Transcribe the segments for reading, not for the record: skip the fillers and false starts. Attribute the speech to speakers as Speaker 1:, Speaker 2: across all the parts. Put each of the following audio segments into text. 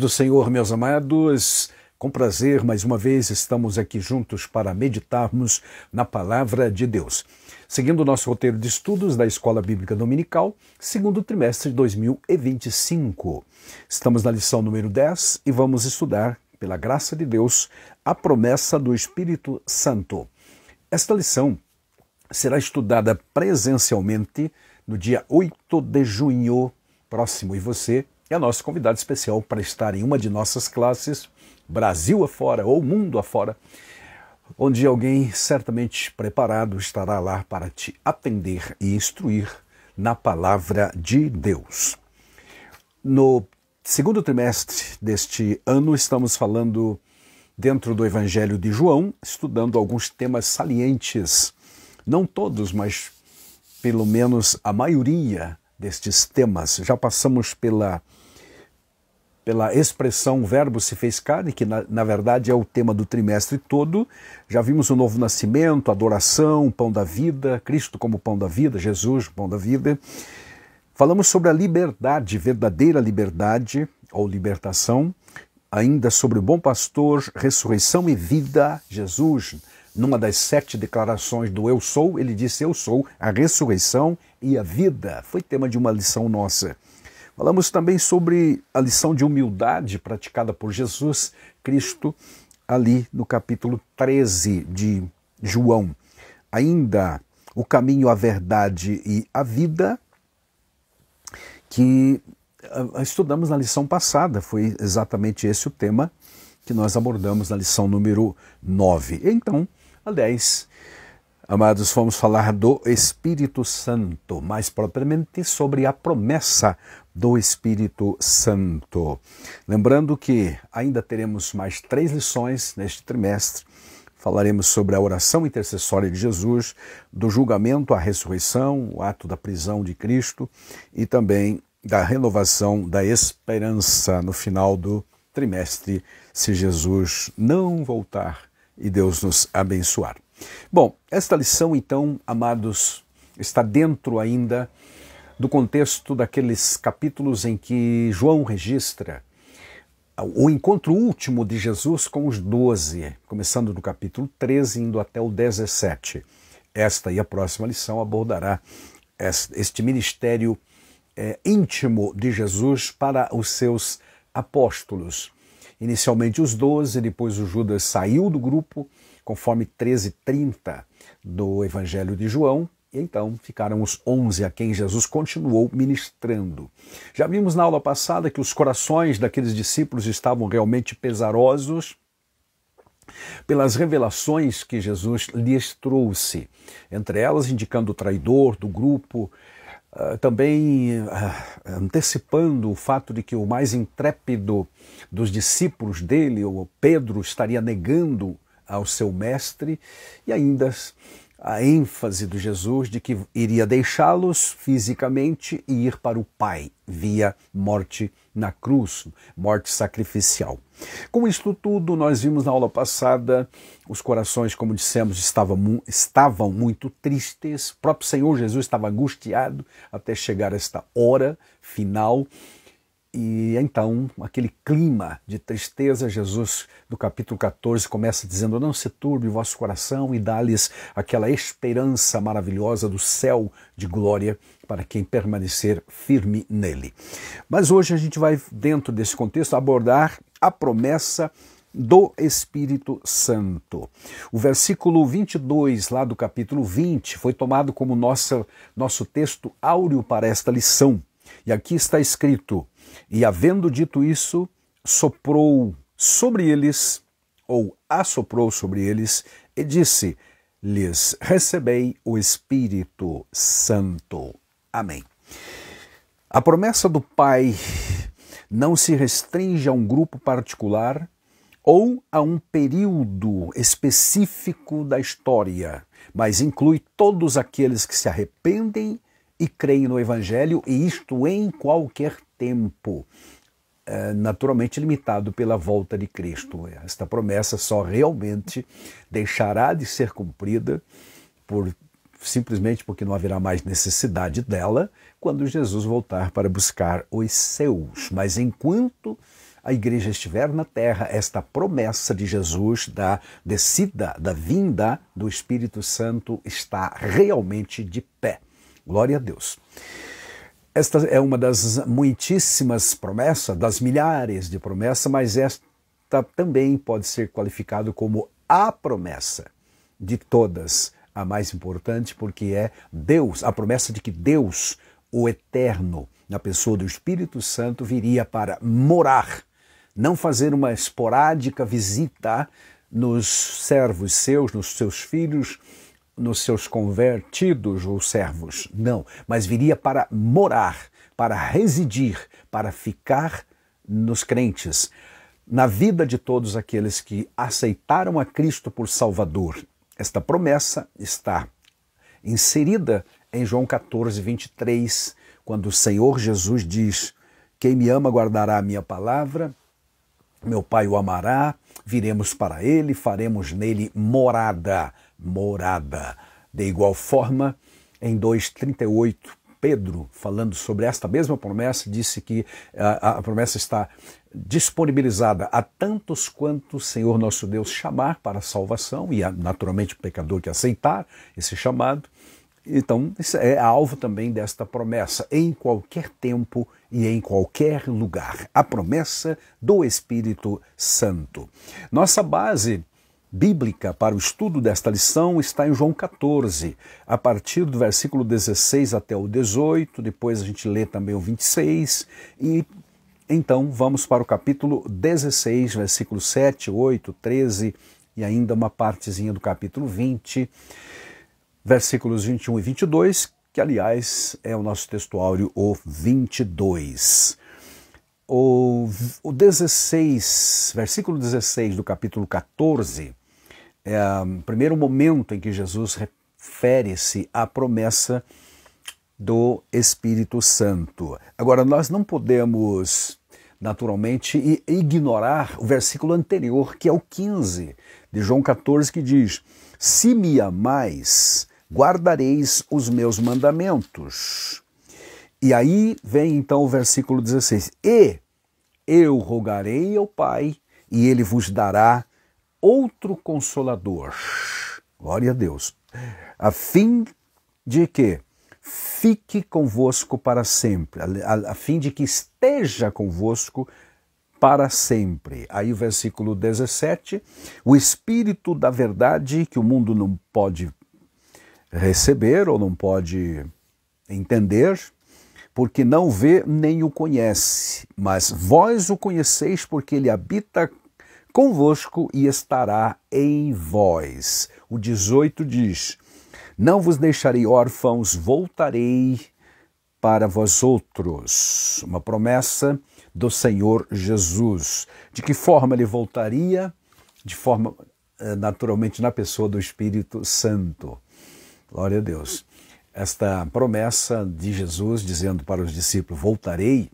Speaker 1: do Senhor, meus amados, com prazer, mais uma vez, estamos aqui juntos para meditarmos na Palavra de Deus. Seguindo o nosso roteiro de estudos da Escola Bíblica Dominical, segundo trimestre de 2025. Estamos na lição número 10 e vamos estudar, pela graça de Deus, a promessa do Espírito Santo. Esta lição será estudada presencialmente no dia 8 de junho próximo, e você é nosso convidado especial para estar em uma de nossas classes, Brasil afora ou mundo afora, onde alguém certamente preparado estará lá para te atender e instruir na palavra de Deus. No segundo trimestre deste ano, estamos falando dentro do Evangelho de João, estudando alguns temas salientes, não todos, mas pelo menos a maioria destes temas. Já passamos pela expressão verbo se fez carne, que na verdade é o tema do trimestre todo. Já vimos o novo nascimento, adoração, pão da vida, Cristo como pão da vida, Jesus, pão da vida. Falamos sobre a liberdade, verdadeira liberdade ou libertação, ainda sobre o bom pastor, ressurreição e vida, Jesus. Numa das 7 declarações do Eu Sou, ele disse: Eu sou a ressurreição e a vida. Foi tema de uma lição nossa. Falamos também sobre a lição de humildade praticada por Jesus Cristo, ali no capítulo 13 de João. Ainda o caminho, a verdade e a vida, que estudamos na lição passada. Foi exatamente esse o tema que nós abordamos na lição número 9. Então, aliás, amados, vamos falar do Espírito Santo, mais propriamente sobre a promessa do Espírito Santo. Lembrando que ainda teremos mais 3 lições neste trimestre. Falaremos sobre a oração intercessória de Jesus, do julgamento à ressurreição, o ato da prisão de Cristo e também da renovação da esperança no final do trimestre, se Jesus não voltar e Deus nos abençoar. Bom, esta lição, então, amados, está dentro ainda do contexto daqueles capítulos em que João registra o encontro último de Jesus com os 12, começando no capítulo 13, indo até o 17. Esta e a próxima lição abordará este ministério íntimo de Jesus para os seus apóstolos. Inicialmente os 12, depois o Judas saiu do grupo, conforme 13:30 do Evangelho de João, e então ficaram os 11 a quem Jesus continuou ministrando. Já vimos na aula passada que os corações daqueles discípulos estavam realmente pesarosos pelas revelações que Jesus lhes trouxe, entre elas indicando o traidor do grupo, também antecipando o fato de que o mais intrépido dos discípulos dele, o Pedro, estaria negando ao seu mestre, e ainda a ênfase de Jesus de que iria deixá-los fisicamente e ir para o Pai, via morte na cruz, morte sacrificial. Com isto tudo, nós vimos na aula passada, os corações, como dissemos, estavam muito tristes, o próprio Senhor Jesus estava angustiado até chegar a esta hora final. E então, aquele clima de tristeza, Jesus, no capítulo 14, começa dizendo: não se turbe o vosso coração, e dá-lhes aquela esperança maravilhosa do céu de glória para quem permanecer firme nele. Mas hoje a gente vai, dentro desse contexto, abordar a promessa do Espírito Santo. O versículo 22, lá do capítulo 20, foi tomado como nosso texto áureo para esta lição. E aqui está escrito: e havendo dito isso, soprou sobre eles, ou assoprou sobre eles, e disse-lhes: recebei o Espírito Santo. Amém. A promessa do Pai não se restringe a um grupo particular ou a um período específico da história, mas inclui todos aqueles que se arrependem e creem no Evangelho, e isto em qualquer tempo, naturalmente limitado pela volta de Cristo. Esta promessa só realmente deixará de ser cumprida simplesmente porque não haverá mais necessidade dela quando Jesus voltar para buscar os seus. Mas enquanto a igreja estiver na terra, esta promessa de Jesus da descida, da vinda do Espírito Santo está realmente de pé. Glória a Deus. Esta é uma das muitíssimas promessas, das milhares de promessas, mas esta também pode ser qualificado como a promessa de todas, a mais importante, porque é Deus, a promessa de que Deus, o Eterno, na pessoa do Espírito Santo, viria para morar, não fazer uma esporádica visita nos servos seus, nos seus filhos, nos seus convertidos ou servos, não, mas viria para morar, para residir, para ficar nos crentes, na vida de todos aqueles que aceitaram a Cristo por Salvador. Esta promessa está inserida em João 14, 23, quando o Senhor Jesus diz: quem me ama guardará a minha palavra, meu Pai o amará, viremos para ele, faremos nele morada. Morada. De igual forma, em 2,38, Pedro, falando sobre esta mesma promessa, disse que a promessa está disponibilizada a tantos quanto o Senhor nosso Deus chamar para a salvação, e naturalmente o pecador que aceitar esse chamado. Então, isso é alvo também desta promessa, em qualquer tempo e em qualquer lugar. A promessa do Espírito Santo. Nossa base bíblica para o estudo desta lição está em João 14, a partir do versículo 16 até o 18, depois a gente lê também o 26, e então vamos para o capítulo 16, versículos 7, 8, 13 e ainda uma partezinha do capítulo 20, versículos 21 e 22, que aliás é o nosso textuário, o 22. O 16, versículo 16 do capítulo 14, é o primeiro momento em que Jesus refere-se à promessa do Espírito Santo. Agora, nós não podemos, naturalmente, ignorar o versículo anterior, que é o 15 de João 14, que diz: se me amais, guardareis os meus mandamentos. E aí vem então o versículo 16. E eu rogarei ao Pai, e ele vos dará outro Consolador. Glória a Deus. A fim de que fique convosco para sempre, a fim de que esteja convosco para sempre. Aí o versículo 17. O Espírito da verdade, que o mundo não pode receber ou não pode entender, porque não vê nem o conhece, mas vós o conheceis, porque ele habita convosco e estará em vós. O 18 diz: não vos deixarei órfãos, voltarei para vós outros. Uma promessa do Senhor Jesus. De que forma ele voltaria? De forma, naturalmente, na pessoa do Espírito Santo. Glória a Deus. Esta promessa de Jesus, dizendo para os discípulos: voltarei,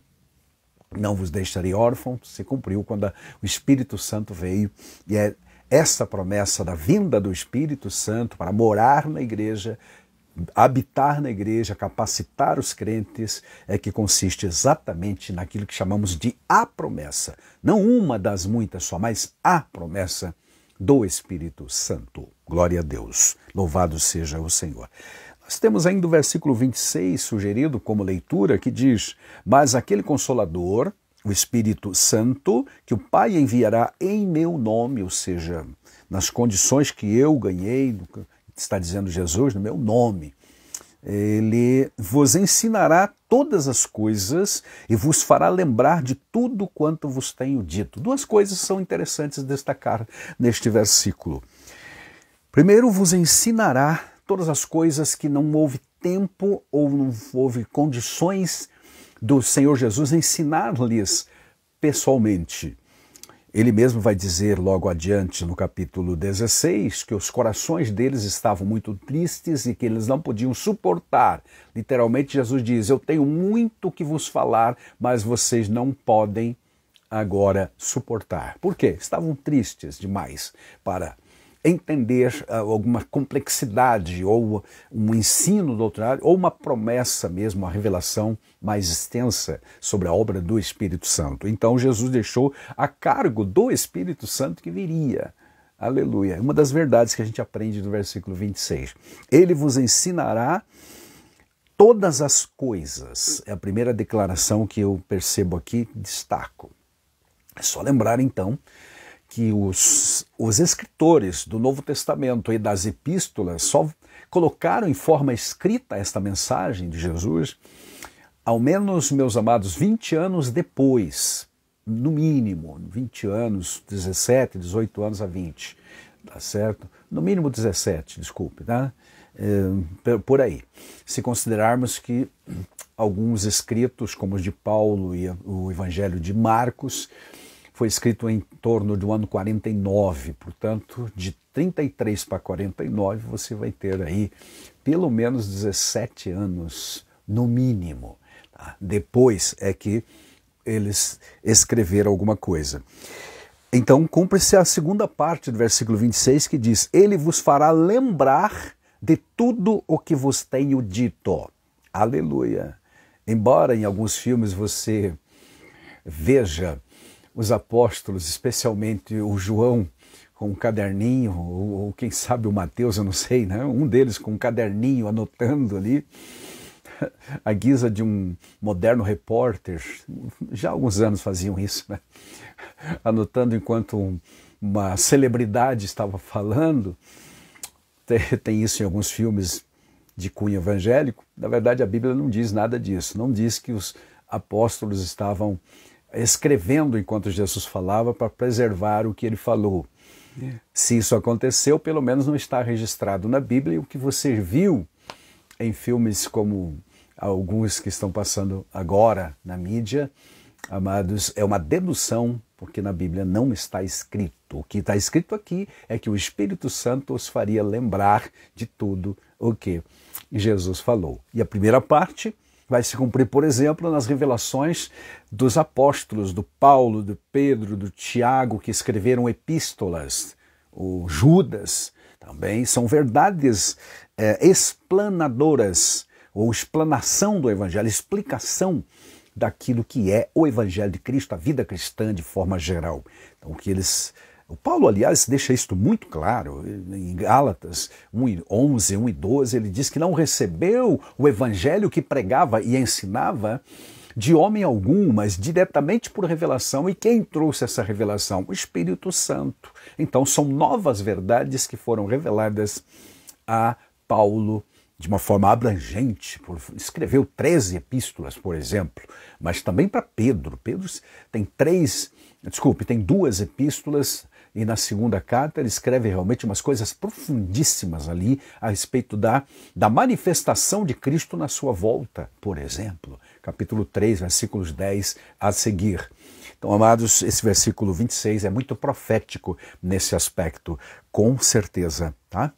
Speaker 1: não vos deixarei órfãos, se cumpriu quando o Espírito Santo veio. E é essa promessa da vinda do Espírito Santo para morar na igreja, habitar na igreja, capacitar os crentes, é que consiste exatamente naquilo que chamamos de a promessa. Não uma das muitas só, mas a promessa do Espírito Santo. Glória a Deus. Louvado seja o Senhor. Nós temos ainda o versículo 26 sugerido como leitura, que diz: mas aquele Consolador, o Espírito Santo, que o Pai enviará em meu nome, ou seja, nas condições que eu ganhei, está dizendo Jesus, no meu nome, ele vos ensinará todas as coisas e vos fará lembrar de tudo quanto vos tenho dito. Duas coisas são interessantes destacar neste versículo. Primeiro, vos ensinará todas as coisas que não houve tempo ou não houve condições do Senhor Jesus ensinar-lhes pessoalmente. Ele mesmo vai dizer logo adiante no capítulo 16 que os corações deles estavam muito tristes e que eles não podiam suportar. Literalmente Jesus diz: eu tenho muito que vos falar, mas vocês não podem agora suportar. Por quê? Estavam tristes demais para entender alguma complexidade ou um ensino doutrinário ou uma promessa mesmo, uma revelação mais extensa sobre a obra do Espírito Santo. Então Jesus deixou a cargo do Espírito Santo que viria. Aleluia. Uma das verdades que a gente aprende no versículo 26. Ele vos ensinará todas as coisas. É a primeira declaração que eu percebo aqui, destaco. É só lembrar então que os escritores do Novo Testamento e das epístolas só colocaram em forma escrita esta mensagem de Jesus, ao menos, meus amados, 20 anos depois, no mínimo, 20 anos, 17, 18 anos a 20, tá certo? No mínimo 17, desculpe, tá? Por aí. Se considerarmos que alguns escritos, como os de Paulo e o Evangelho de Marcos, foi escrito em torno do ano 49, portanto, de 33 para 49, você vai ter aí pelo menos 17 anos, no mínimo. Tá? Depois é que eles escreveram alguma coisa. Então, cumpre-se a segunda parte do versículo 26, que diz: Ele vos fará lembrar de tudo o que vos tenho dito. Aleluia! Embora em alguns filmes você veja os apóstolos, especialmente o João, com um caderninho, ou quem sabe o Mateus, eu não sei, né? Um deles com um caderninho anotando ali, à guisa de um moderno repórter, já há alguns anos faziam isso, né? Anotando enquanto uma celebridade estava falando. Tem isso em alguns filmes de cunho evangélico. Na verdade, a Bíblia não diz nada disso, não diz que os apóstolos estavam escrevendo enquanto Jesus falava para preservar o que ele falou. Se isso aconteceu, pelo menos não está registrado na Bíblia. E o que você viu em filmes como alguns que estão passando agora na mídia, amados, é uma dedução, porque na Bíblia não está escrito. O que está escrito aqui é que o Espírito Santo os faria lembrar de tudo o que Jesus falou. E a primeira parte vai se cumprir, por exemplo, nas revelações dos apóstolos, do Paulo, do Pedro, do Tiago, que escreveram epístolas, o Judas, também são verdades explanadoras, ou explanação do Evangelho, explicação daquilo que é o Evangelho de Cristo, a vida cristã de forma geral. Então, o Paulo, aliás, deixa isto muito claro, em Gálatas 1:11, 1:12, ele diz que não recebeu o evangelho que pregava e ensinava de homem algum, mas diretamente por revelação. E quem trouxe essa revelação? O Espírito Santo. Então são novas verdades que foram reveladas a Paulo de uma forma abrangente. Escreveu 13 epístolas, por exemplo, mas também para Pedro. Pedro tem tem 2 epístolas, e na segunda carta ele escreve realmente umas coisas profundíssimas ali a respeito da manifestação de Cristo na sua volta, por exemplo. Capítulo 3, versículos 10 a seguir. Então, amados, esse versículo 26 é muito profético nesse aspecto, com certeza, tá?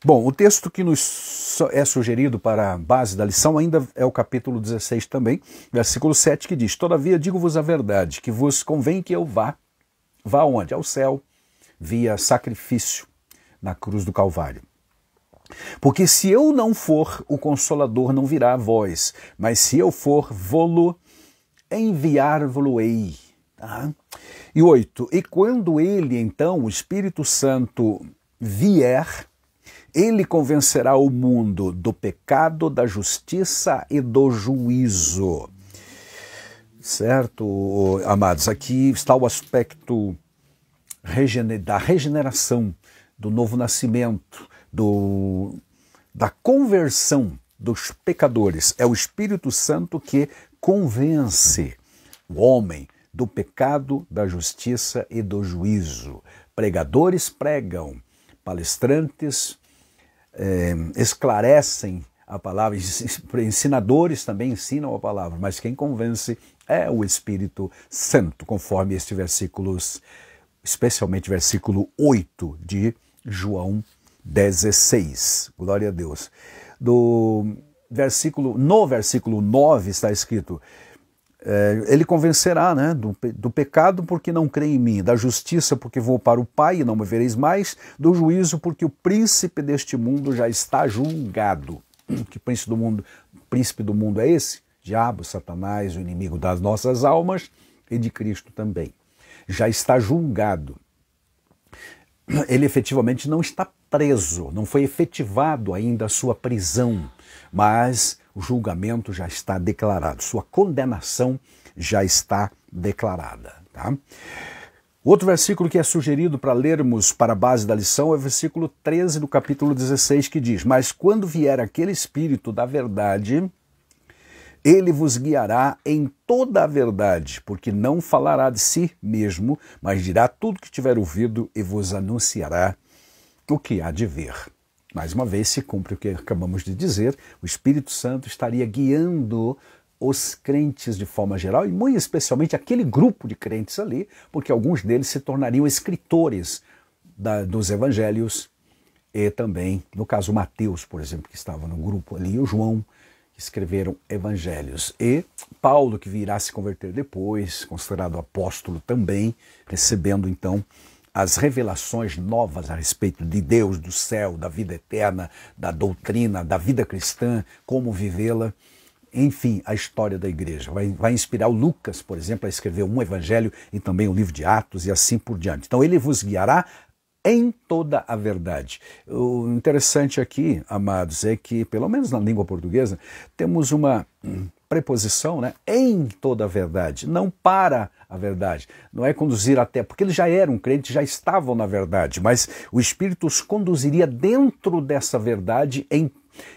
Speaker 1: Bom, o texto que nos é sugerido para a base da lição ainda é o capítulo 16 também, versículo 7, que diz: Todavia digo-vos a verdade, que vos convém que eu vá. Vá aonde? Ao céu, via sacrifício na cruz do Calvário. Porque se eu não for, o Consolador não virá a vós, mas se eu for, vô-lo enviar-vos-ei. Tá? E 8, e quando ele, então, o Espírito Santo, vier, ele convencerá o mundo do pecado, da justiça e do juízo. Certo, amados? Aqui está o aspecto da regeneração, do novo nascimento, da conversão dos pecadores. É o Espírito Santo que convence o homem do pecado, da justiça e do juízo. Pregadores pregam, palestrantes esclarecem a palavra, ensinadores também ensinam a palavra, mas quem convence é o Espírito Santo, conforme estes versículos, especialmente versículo 8 de João 16. Glória a Deus. No versículo 9 está escrito: Ele convencerá, né, do pecado porque não crê em mim, da justiça porque vou para o Pai e não me vereis mais, do juízo porque o príncipe deste mundo já está julgado. Que príncipe do mundo é esse? Diabo, Satanás, o inimigo das nossas almas e de Cristo também. Já está julgado. Ele efetivamente não está preso, não foi efetivado ainda a sua prisão, mas o julgamento já está declarado, sua condenação já está declarada. Tá? Outro versículo que é sugerido para lermos para a base da lição é o versículo 13 do capítulo 16, que diz: mas quando vier aquele Espírito da verdade, ele vos guiará em toda a verdade, porque não falará de si mesmo, mas dirá tudo que tiver ouvido e vos anunciará o que há de ver. Mais uma vez se cumpre o que acabamos de dizer, o Espírito Santo estaria guiando os crentes de forma geral, e muito especialmente aquele grupo de crentes ali, porque alguns deles se tornariam escritores dos evangelhos, e também, no caso, Mateus, por exemplo, que estava no grupo ali, e o João, que escreveram evangelhos. E Paulo, que virá se converter depois, considerado apóstolo também, recebendo então as revelações novas a respeito de Deus, do céu, da vida eterna, da doutrina, da vida cristã, como vivê-la. Enfim, a história da igreja. Vai inspirar o Lucas, por exemplo, a escrever um evangelho e também o livro de Atos e assim por diante. Então ele vos guiará em toda a verdade. O interessante aqui, amados, é que, pelo menos na língua portuguesa, temos uma preposição, né, em toda a verdade, não para a verdade. Não é conduzir até, porque eles já eram crentes, já estavam na verdade, mas o Espírito os conduziria dentro dessa verdade em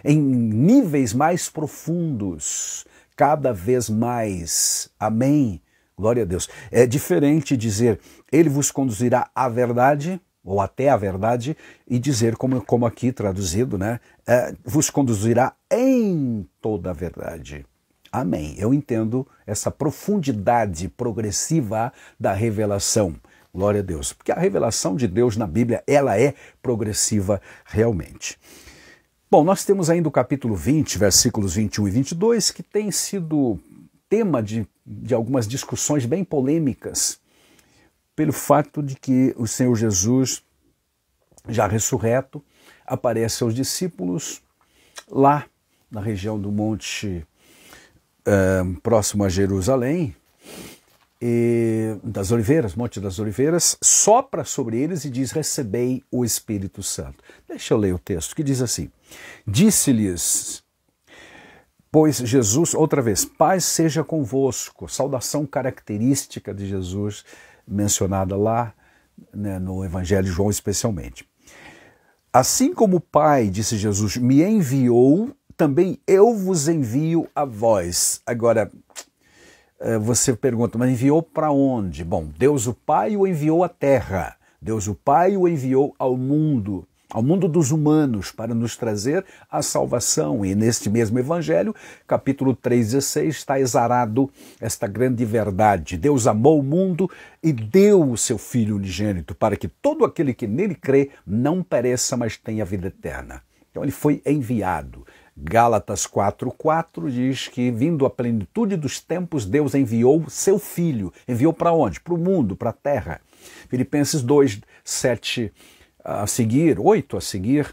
Speaker 1: níveis mais profundos, cada vez mais. Amém? Glória a Deus. É diferente dizer, ele vos conduzirá à verdade, ou até a verdade, e dizer, como aqui traduzido, né, vos conduzirá em toda a verdade. Amém. Eu entendo essa profundidade progressiva da revelação. Glória a Deus. Porque a revelação de Deus na Bíblia, ela é progressiva realmente. Bom, nós temos ainda o capítulo 20, versículos 21 e 22, que tem sido tema de algumas discussões bem polêmicas, pelo fato de que o Senhor Jesus, já ressurreto, aparece aos discípulos lá na região do monte próximo a Jerusalém, das Oliveiras, Monte das Oliveiras, sopra sobre eles e diz, recebei o Espírito Santo. Deixa eu ler o texto, que diz assim, disse-lhes, pois Jesus, outra vez, paz seja convosco, saudação característica de Jesus, mencionada lá, né, no Evangelho de João especialmente. Assim como o Pai, disse Jesus, me enviou, também eu vos envio a vós. Agora, você pergunta, mas enviou para onde? Bom, Deus o Pai o enviou à terra. Deus o Pai o enviou ao mundo dos humanos, para nos trazer a salvação. E neste mesmo Evangelho, capítulo 3,16, está exarado esta grande verdade. Deus amou o mundo e deu o seu Filho unigênito, para que todo aquele que nele crê não pereça, mas tenha vida eterna. Então ele foi enviado. Gálatas 4,4 diz que, vindo a plenitude dos tempos, Deus enviou seu Filho. Enviou para onde? Para o mundo, para a terra. Filipenses 2,7 a seguir, 8 a seguir,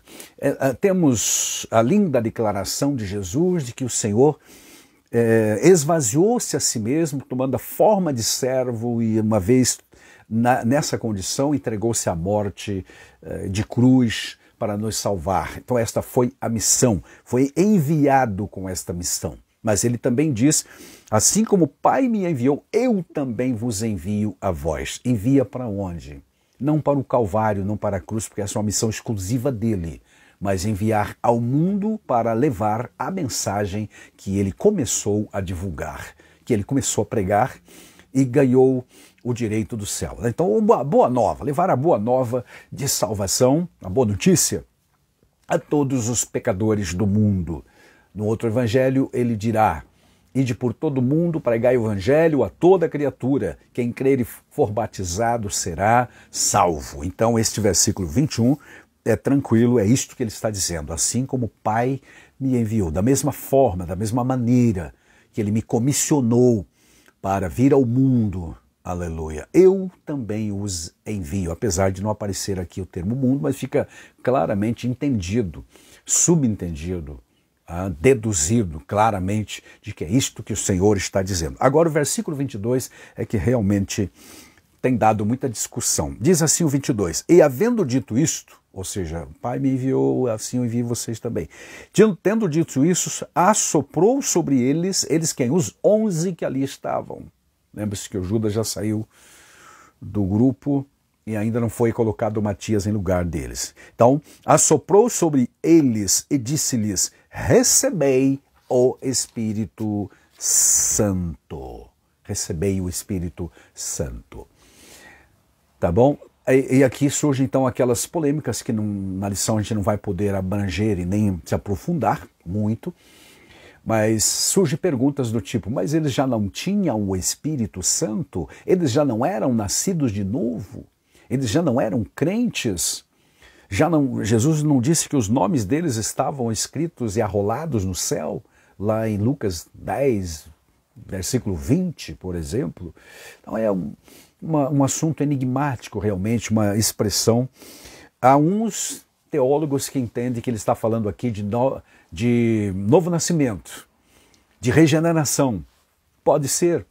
Speaker 1: temos a linda declaração de Jesus de que o Senhor esvaziou-se a si mesmo, tomando a forma de servo e, uma vez nessa condição, entregou-se à morte de cruz para nos salvar. Então esta foi a missão, foi enviado com esta missão. Mas ele também diz, assim como o Pai me enviou, eu também vos envio a vós. Envia para onde? Não para o Calvário, não para a cruz, porque essa é uma missão exclusiva dele, mas enviar ao mundo para levar a mensagem que ele começou a divulgar, que ele começou a pregar e ganhou o direito do céu. Então, a boa nova, levar a boa nova de salvação, a boa notícia, a todos os pecadores do mundo. No outro evangelho, ele dirá, ide por todo mundo, pregai o evangelho a toda criatura. Quem crer e for batizado será salvo. Então, este versículo 21 é tranquilo, é isto que ele está dizendo. Assim como o Pai me enviou, da mesma forma, da mesma maneira que ele me comissionou para vir ao mundo. Aleluia. Eu também os envio, apesar de não aparecer aqui o termo mundo, mas fica claramente entendido, subentendido, deduzido claramente de que é isto que o Senhor está dizendo. Agora o versículo 22 é que realmente tem dado muita discussão. Diz assim o 22, e havendo dito isto, ou seja, o Pai me enviou, assim eu envio vocês também. Tendo dito isso, assoprou sobre eles quem? Os 11 que ali estavam. Lembra-se que o Judas já saiu do grupo e ainda não foi colocado Matias em lugar deles. Então, assoprou sobre eles e disse-lhes, recebei o Espírito Santo. Recebei o Espírito Santo. Tá bom? E aqui surgem então aquelas polêmicas que na lição a gente não vai poder abranger e nem se aprofundar muito, mas surgem perguntas do tipo, mas eles já não tinham o Espírito Santo? Eles já não eram nascidos de novo? Eles já não eram crentes? Jesus não disse que os nomes deles estavam escritos e arrolados no céu? Lá em Lucas 10, versículo 20, por exemplo. Então é um assunto enigmático realmente, uma expressão. Há uns teólogos que entendem que ele está falando aqui de novo nascimento, de regeneração. Pode ser,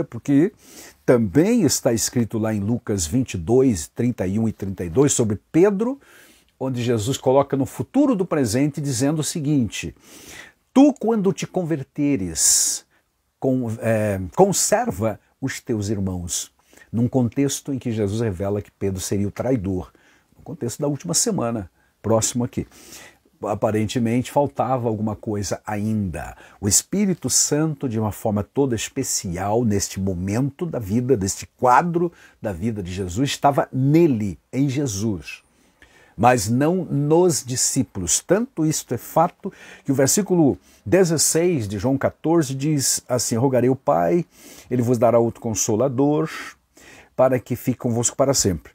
Speaker 1: porque também está escrito lá em Lucas 22, 31 e 32 sobre Pedro, onde Jesus coloca no futuro do presente dizendo o seguinte, tu quando te converteres, conserva os teus irmãos, num contexto em que Jesus revela que Pedro seria o traidor, no contexto da última semana, próximo aqui. Aparentemente faltava alguma coisa ainda. O Espírito Santo, de uma forma toda especial, neste momento da vida, deste quadro da vida de Jesus, estava nele, em Jesus, mas não nos discípulos. Tanto isto é fato que o versículo 16 de João 14 diz assim, rogarei ao Pai, ele vos dará outro Consolador, para que fique convosco para sempre.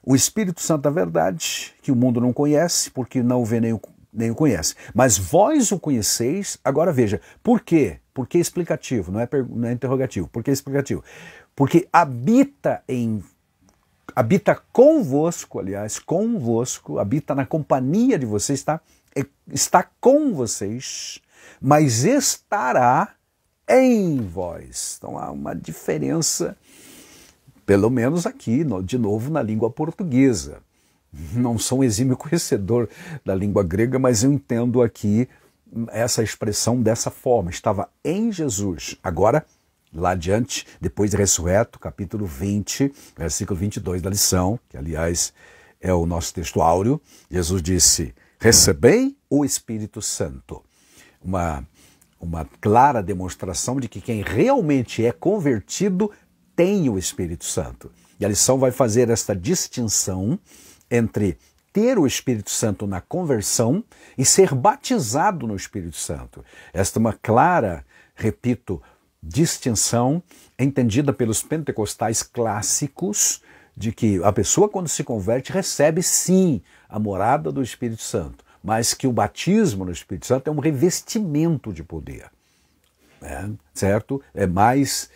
Speaker 1: O Espírito Santo da verdade, que o mundo não conhece, porque não o vê nem o conhece. Mas vós o conheceis, agora veja, por quê? Por que explicativo, não é interrogativo. Por que explicativo? Porque habita convosco, habita na companhia de vocês, está com vocês, mas estará em vós. Então há uma diferença, pelo menos aqui, de novo, na língua portuguesa. Não sou um exímio conhecedor da língua grega, mas eu entendo aqui essa expressão dessa forma. Estava em Jesus. Agora, lá adiante, depois de ressurreto, capítulo 20, versículo 22 da lição, que aliás é o nosso texto áureo, Jesus disse, recebei o Espírito Santo. Uma clara demonstração de que quem realmente é convertido tem o Espírito Santo. E a lição vai fazer esta distinção entre ter o Espírito Santo na conversão e ser batizado no Espírito Santo. Esta é uma clara, repito, distinção entendida pelos pentecostais clássicos de que a pessoa quando se converte recebe sim a morada do Espírito Santo, mas que o batismo no Espírito Santo é um revestimento de poder. Certo? É mais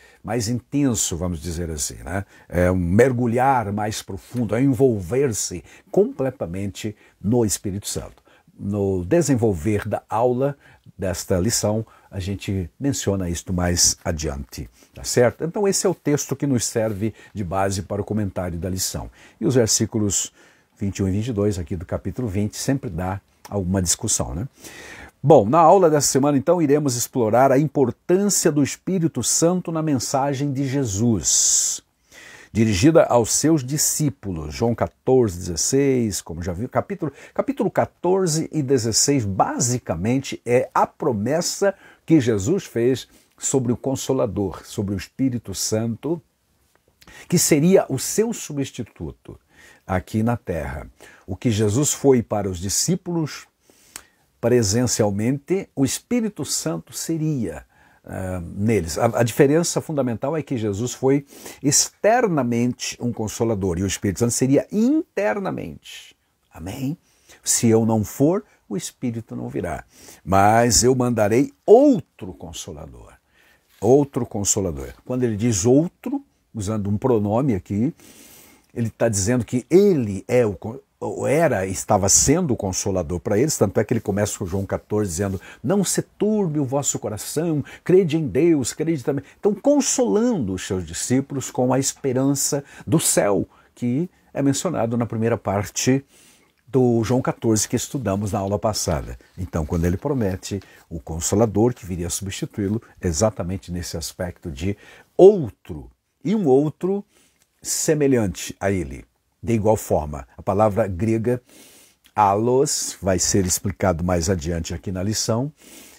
Speaker 1: intenso, vamos dizer assim, né? É um mergulhar mais profundo, é envolver-se completamente no Espírito Santo. No desenvolver da aula desta lição, a gente menciona isto mais adiante, tá certo? Então esse é o texto que nos serve de base para o comentário da lição. E os versículos 21 e 22 aqui do capítulo 20 sempre dá alguma discussão, né? Bom, na aula dessa semana, então, iremos explorar a importância do Espírito Santo na mensagem de Jesus, dirigida aos seus discípulos. João 14, 16, como já viu, capítulo 14 e 16, basicamente, é a promessa que Jesus fez sobre o Consolador, sobre o Espírito Santo, que seria o seu substituto aqui na terra. O que Jesus foi para os discípulos presencialmente, o Espírito Santo seria neles. A diferença fundamental é que Jesus foi externamente um consolador e o Espírito Santo seria internamente. Amém? Se eu não for, o Espírito não virá. Mas eu mandarei outro consolador. outro Consolador. Quando ele diz outro, usando um pronome aqui, ele está dizendo que ele estava sendo o Consolador para eles, tanto é que ele começa com João 14 dizendo, não se turbe o vosso coração, crede em Deus, crede também. Então, consolando os seus discípulos com a esperança do céu, que é mencionado na primeira parte do João 14 que estudamos na aula passada. Então, quando ele promete o Consolador que viria a substituí-lo, exatamente nesse aspecto de outro, e um outro semelhante a ele. De igual forma, a palavra grega allos, vai ser explicado mais adiante aqui na lição,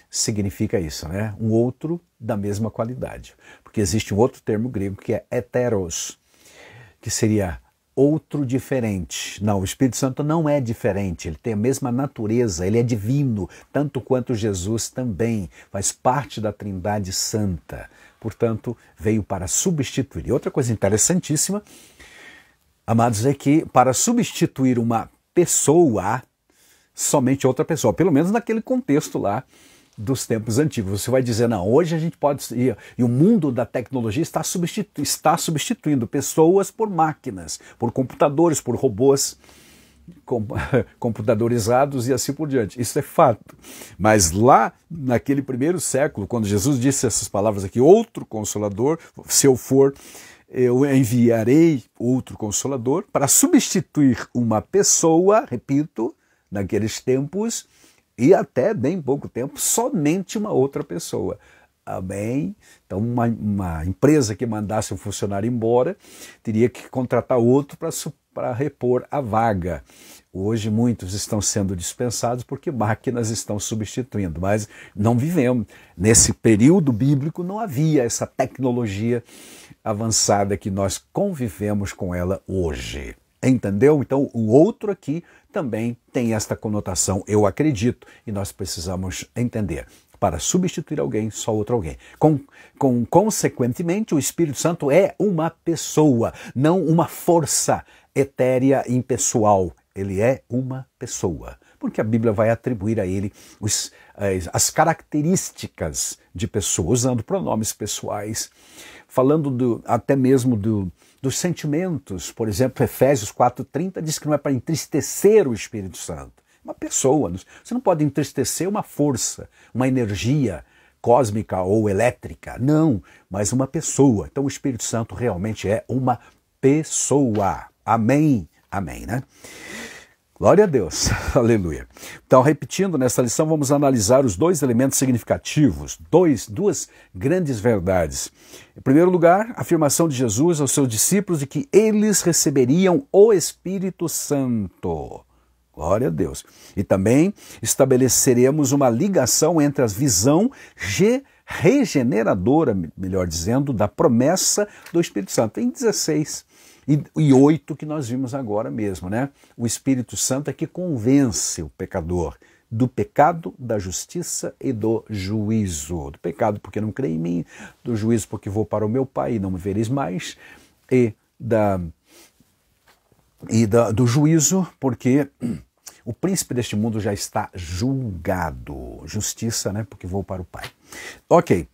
Speaker 1: significa isso, né? Um outro da mesma qualidade. Porque existe um outro termo grego que é heteros, que seria outro diferente. Não, o Espírito Santo não é diferente, ele tem a mesma natureza, ele é divino, tanto quanto Jesus também, faz parte da Trindade Santa. Portanto, veio para substituir. E outra coisa interessantíssima, amados, é que para substituir uma pessoa, somente outra pessoa, pelo menos naquele contexto lá dos tempos antigos. Você vai dizer, não, hoje a gente pode... E o mundo da tecnologia está substituindo pessoas por máquinas, por computadores, por robôs computadorizados e assim por diante. Isso é fato. Mas lá, naquele primeiro século, quando Jesus disse essas palavras aqui, outro Consolador, se eu for, eu enviarei outro Consolador para substituir uma pessoa, repito, naqueles tempos, e até bem pouco tempo, somente uma outra pessoa. Amém? Então, uma empresa que mandasse um funcionário embora teria que contratar outro para repor a vaga. Hoje, muitos estão sendo dispensados porque máquinas estão substituindo, mas não vivemos. Nesse período bíblico não havia essa tecnologia avançada que nós convivemos com ela hoje. Entendeu? Então, o outro aqui também tem esta conotação, eu acredito, e nós precisamos entender. Para substituir alguém, só outro alguém. Consequentemente, o Espírito Santo é uma pessoa, não uma força etérea impessoal. Ele é uma pessoa, porque a Bíblia vai atribuir a ele as características de pessoa, usando pronomes pessoais, falando até mesmo dos sentimentos. Por exemplo, Efésios 4:30 diz que não é para entristecer o Espírito Santo. Uma pessoa. Você não pode entristecer uma força, uma energia cósmica ou elétrica. Não, mas uma pessoa. Então o Espírito Santo realmente é uma pessoa. Amém. Amém, né? Glória a Deus. Aleluia. Então, repetindo, nessa lição vamos analisar os dois elementos significativos, duas grandes verdades. Em primeiro lugar, a afirmação de Jesus aos seus discípulos de que eles receberiam o Espírito Santo. Glória a Deus. E também estabeleceremos uma ligação entre a visão regeneradora, melhor dizendo, da promessa do Espírito Santo. Em 16 e 8 que nós vimos agora mesmo, né? O Espírito Santo é que convence o pecador do pecado, da justiça e do juízo. Do pecado porque não crê em mim, do juízo porque vou para o meu Pai e não me vereis mais, e do juízo porque o príncipe deste mundo já está julgado. Justiça, né? Porque vou para o Pai. Ok.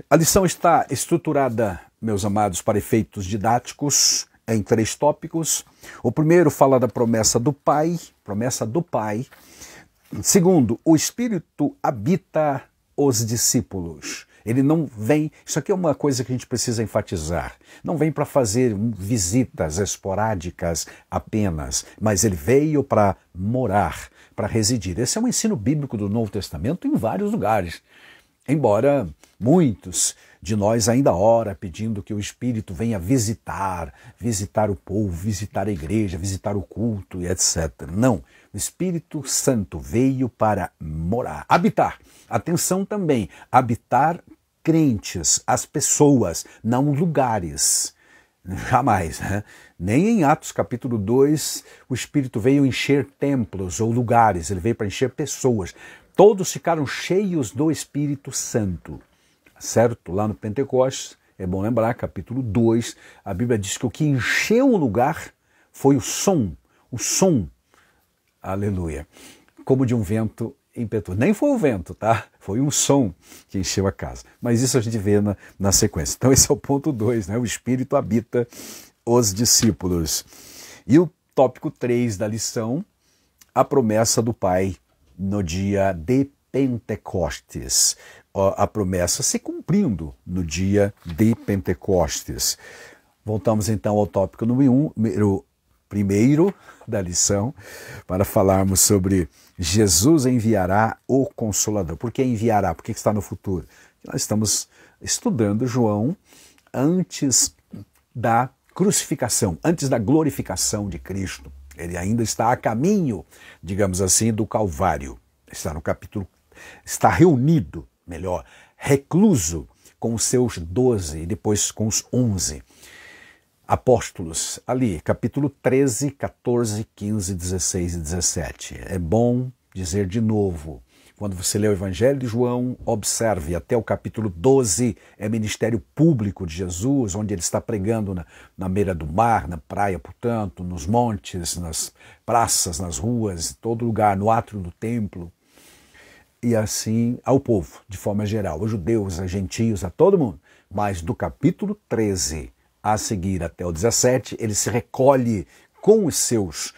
Speaker 1: A lição está estruturada, meus amados, para efeitos didáticos, em 3 tópicos. O primeiro fala da promessa do Pai. Segundo, o Espírito habita os discípulos. Ele não vem, isso aqui é uma coisa que a gente precisa enfatizar, não vem para fazer visitas esporádicas apenas, mas ele veio para morar, para residir. Esse é um ensino bíblico do Novo Testamento em vários lugares, embora muitos de nós ainda ora pedindo que o Espírito venha visitar o povo, visitar a igreja, visitar o culto e etc. Não, o Espírito Santo veio para morar, habitar. Atenção também, habitar crentes, as pessoas, não lugares. Jamais, né? Nem em Atos capítulo 2 o Espírito veio encher templos ou lugares, ele veio para encher pessoas. Todos ficaram cheios do Espírito Santo. Certo? Lá no Pentecostes, é bom lembrar, capítulo 2, a Bíblia diz que o que encheu o lugar foi o som, aleluia, como de um vento impetuoso. Nem foi o vento, tá? Foi um som que encheu a casa. Mas isso a gente vê na sequência. Então esse é o ponto 2, né? O Espírito habita os discípulos. E o tópico 3 da lição, a promessa do Pai no dia de Pentecostes. A promessa se cumprindo no dia de Pentecostes. Voltamos então ao tópico número 1 da lição, para falarmos sobre Jesus enviará o Consolador. Por que enviará? Por que está no futuro? Nós estamos estudando João antes da crucificação, antes da glorificação de Cristo. Ele ainda está a caminho, digamos assim, do Calvário. Está no capítulo, está reunido, melhor, recluso com os seus 12 e depois com os 11 apóstolos, ali, capítulo 13, 14, 15, 16 e 17. É bom dizer de novo, quando você lê o Evangelho de João, observe, até o capítulo 12 é ministério público de Jesus, onde ele está pregando na beira do mar, na praia, portanto, nos montes, nas praças, nas ruas, em todo lugar, no átrio do templo, e assim ao povo, de forma geral, os judeus, os gentios, a todo mundo. Mas do capítulo 13 a seguir até o 17, ele se recolhe com os seus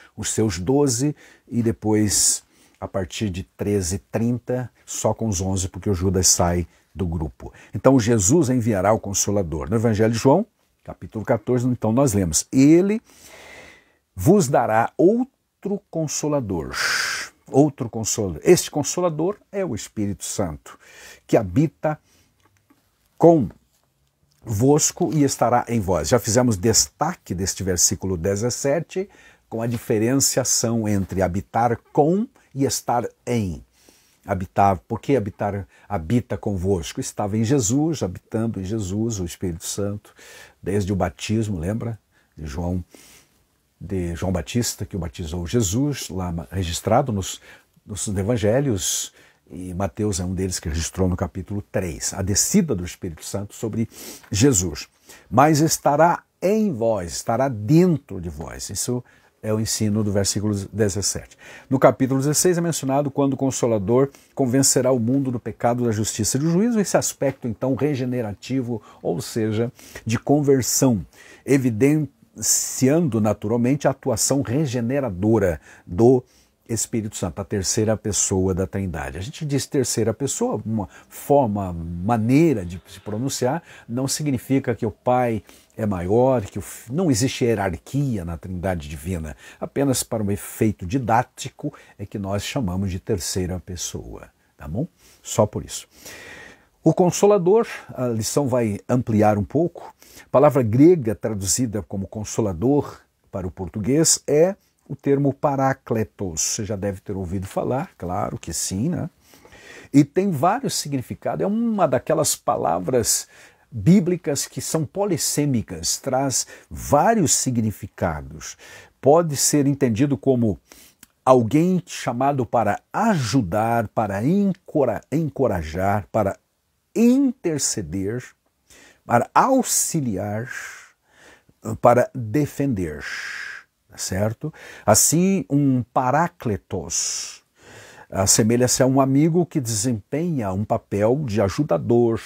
Speaker 1: 12 e depois, a partir de 13:30, só com os 11, porque o Judas sai do grupo. Então Jesus enviará o Consolador. No Evangelho de João, capítulo 14, então nós lemos: Ele vos dará outro Consolador. Outro Consolador. Este Consolador é o Espírito Santo, que habita convosco e estará em vós. Já fizemos destaque deste versículo 17 com a diferenciação entre habitar com e estar em. Habitar, por que habita convosco? Estava em Jesus, habitando em Jesus, o Espírito Santo, desde o batismo, lembra? De João Batista, que o batizou Jesus, lá registrado nos evangelhos, e Mateus é um deles que registrou no capítulo 3, a descida do Espírito Santo sobre Jesus. Mas estará em vós, estará dentro de vós. Isso é o ensino do versículo 17. No capítulo 16 é mencionado quando o Consolador convencerá o mundo do pecado, da justiça e do juízo, esse aspecto então regenerativo, ou seja, de conversão, evidenciando naturalmente a atuação regeneradora do Espírito Santo, a terceira pessoa da Trindade. A gente diz terceira pessoa, uma forma, maneira de se pronunciar, não significa que o Pai é maior, que não existe hierarquia na Trindade Divina. Apenas para um efeito didático é que nós chamamos de terceira pessoa, tá bom? Só por isso. O Consolador, a lição vai ampliar um pouco. A palavra grega traduzida como Consolador para o português é o termo parácletos. Você já deve ter ouvido falar, claro que sim, né? E tem vários significados. É uma daquelas palavras bíblicas que são polissêmicas, traz vários significados. Pode ser entendido como alguém chamado para ajudar, para encorajar, para interceder, para auxiliar, para defender. Certo? Assim, um parácletos assemelha-se a um amigo que desempenha um papel de ajudador,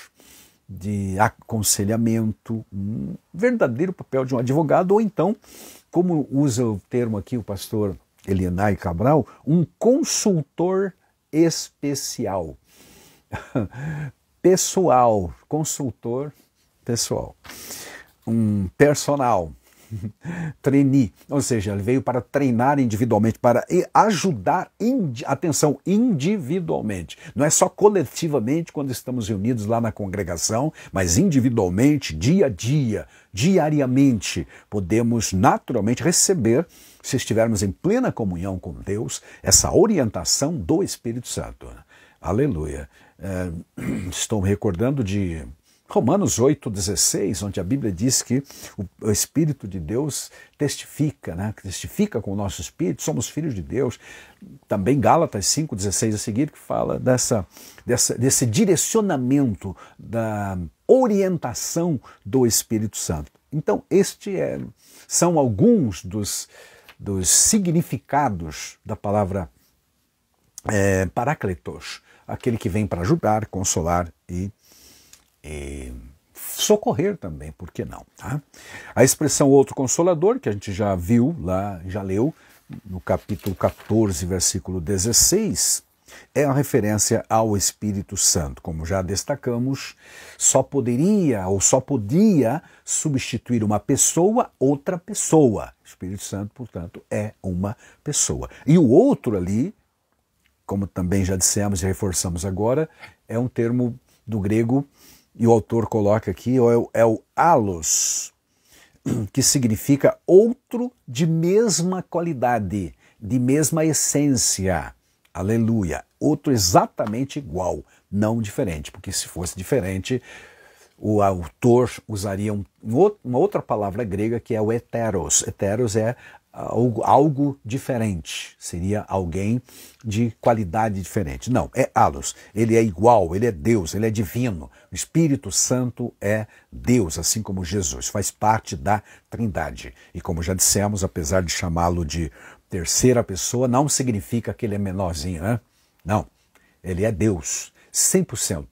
Speaker 1: de aconselhamento, um verdadeiro papel de um advogado, ou então, como usa o termo aqui o pastor Elianai Cabral, um consultor especial. Pessoal, consultor pessoal. Um personal. Trainee, ou seja, ele veio para treinar individualmente, para ajudar, atenção, individualmente. Não é só coletivamente quando estamos reunidos lá na congregação, mas individualmente, dia a dia, diariamente, podemos naturalmente receber, se estivermos em plena comunhão com Deus, essa orientação do Espírito Santo. Aleluia. Estou me recordando de Romanos 8,16, onde a Bíblia diz que o Espírito de Deus testifica, né? Testifica com o nosso Espírito, somos filhos de Deus. Também Gálatas 5,16 a seguir, que fala desse direcionamento, da orientação do Espírito Santo. Então, são alguns dos significados da palavra Paráclitos, aquele que vem para ajudar, consolar e socorrer também, por que não? Tá? A expressão outro consolador, que a gente já viu lá, já leu, no capítulo 14, versículo 16, é uma referência ao Espírito Santo. Como já destacamos, só poderia ou só podia substituir uma pessoa, outra pessoa. O Espírito Santo, portanto, é uma pessoa. E o outro ali, como também já dissemos e reforçamos agora, é um termo do grego, e o autor coloca aqui, é o allos, que significa outro de mesma qualidade, de mesma essência. Aleluia. Outro exatamente igual, não diferente, porque se fosse diferente, o autor usaria uma outra palavra grega que é o heteros. Heteros é algo diferente, seria alguém de qualidade diferente. Não, é allos, ele é igual, ele é Deus, ele é divino. O Espírito Santo é Deus, assim como Jesus, faz parte da Trindade. E como já dissemos, apesar de chamá-lo de terceira pessoa, não significa que ele é menorzinho, né? Não, ele é Deus, 100%.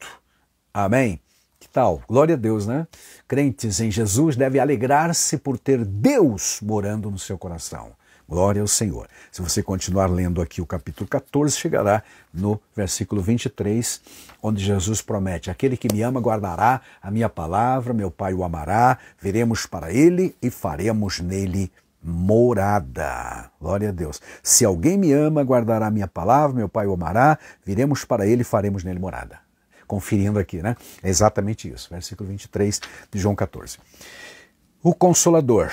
Speaker 1: Amém? Que tal? Glória a Deus, né? Crentes em Jesus devem alegrar-se por ter Deus morando no seu coração. Glória ao Senhor. Se você continuar lendo aqui o capítulo 14, chegará no versículo 23, onde Jesus promete: aquele que me ama guardará a minha palavra, meu Pai o amará, viremos para ele e faremos nele morada. Glória a Deus. Se alguém me ama, guardará a minha palavra, meu Pai o amará, viremos para ele e faremos nele morada. Conferindo aqui, né? É exatamente isso. Versículo 23 de João 14. O Consolador.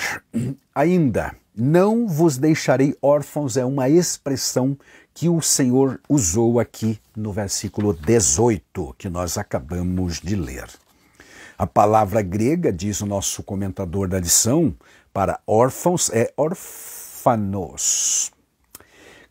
Speaker 1: Ainda, não vos deixarei órfãos, é uma expressão que o Senhor usou aqui no versículo 18, que nós acabamos de ler. A palavra grega, diz o nosso comentador da lição, para órfãos é orfanos.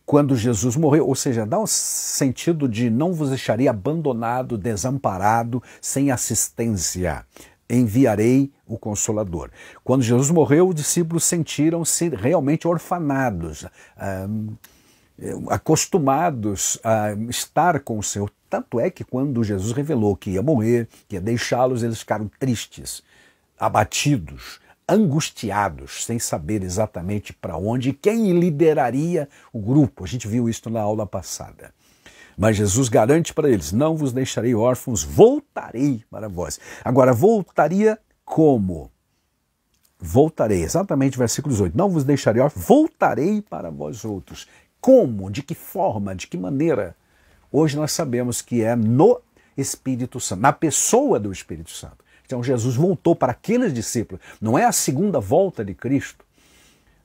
Speaker 1: Quando Jesus morreu, ou seja, dá o sentido de não vos deixarei abandonado, desamparado, sem assistência. Enviarei o Consolador. Quando Jesus morreu, os discípulos sentiram-se realmente orfanados, acostumados a estar com o Senhor. Tanto é que quando Jesus revelou que ia morrer, que ia deixá-los, eles ficaram tristes, abatidos, angustiados, sem saber exatamente para onde e quem lideraria o grupo. A gente viu isso na aula passada. Mas Jesus garante para eles: não vos deixarei órfãos, voltarei para vós. Agora, voltaria como? Voltarei, exatamente versículo 18. Não vos deixarei órfãos, voltarei para vós outros. Como? De que forma? De que maneira? Hoje nós sabemos que é no Espírito Santo, na pessoa do Espírito Santo. Então Jesus voltou para aqueles discípulos. Não é a segunda volta de Cristo.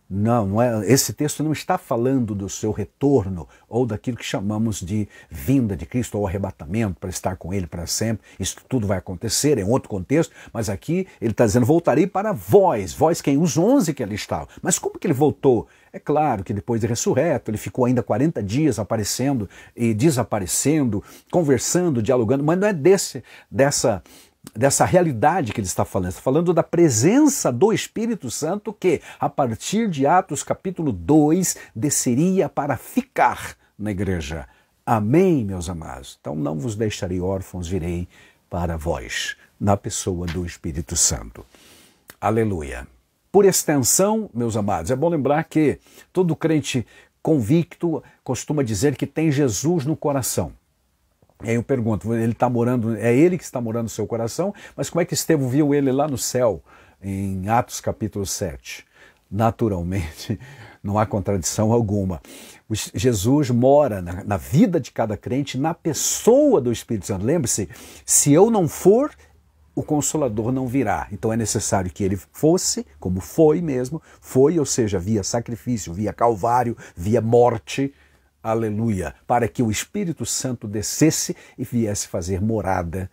Speaker 1: Não é. Esse texto não está falando do seu retorno ou daquilo que chamamos de vinda de Cristo ou arrebatamento para estar com Ele para sempre. Isso tudo vai acontecer em outro contexto, mas aqui ele está dizendo: voltarei para vós. Vós quem? Os 11 que ali estavam. Mas como que ele voltou? É claro que depois de ressurreto, ele ficou ainda 40 dias aparecendo e desaparecendo, conversando, dialogando, mas não é dessa realidade que ele está falando. Está falando da presença do Espírito Santo que, a partir de Atos capítulo 2, desceria para ficar na igreja. Amém, meus amados? Então não vos deixarei órfãos, virei para vós, na pessoa do Espírito Santo. Aleluia. Por extensão, meus amados, é bom lembrar que todo crente convicto costuma dizer que tem Jesus no coração. E aí eu pergunto, ele está morando, é ele que está morando no seu coração, mas como é que Estevão viu ele lá no céu, em Atos capítulo 7? Naturalmente, não há contradição alguma. Jesus mora na vida de cada crente, na pessoa do Espírito Santo. Lembre-se, se eu não for, o Consolador não virá. Então é necessário que ele fosse, como foi mesmo, foi, ou seja, via sacrifício, via Calvário, via morte, aleluia, para que o Espírito Santo descesse e viesse fazer morada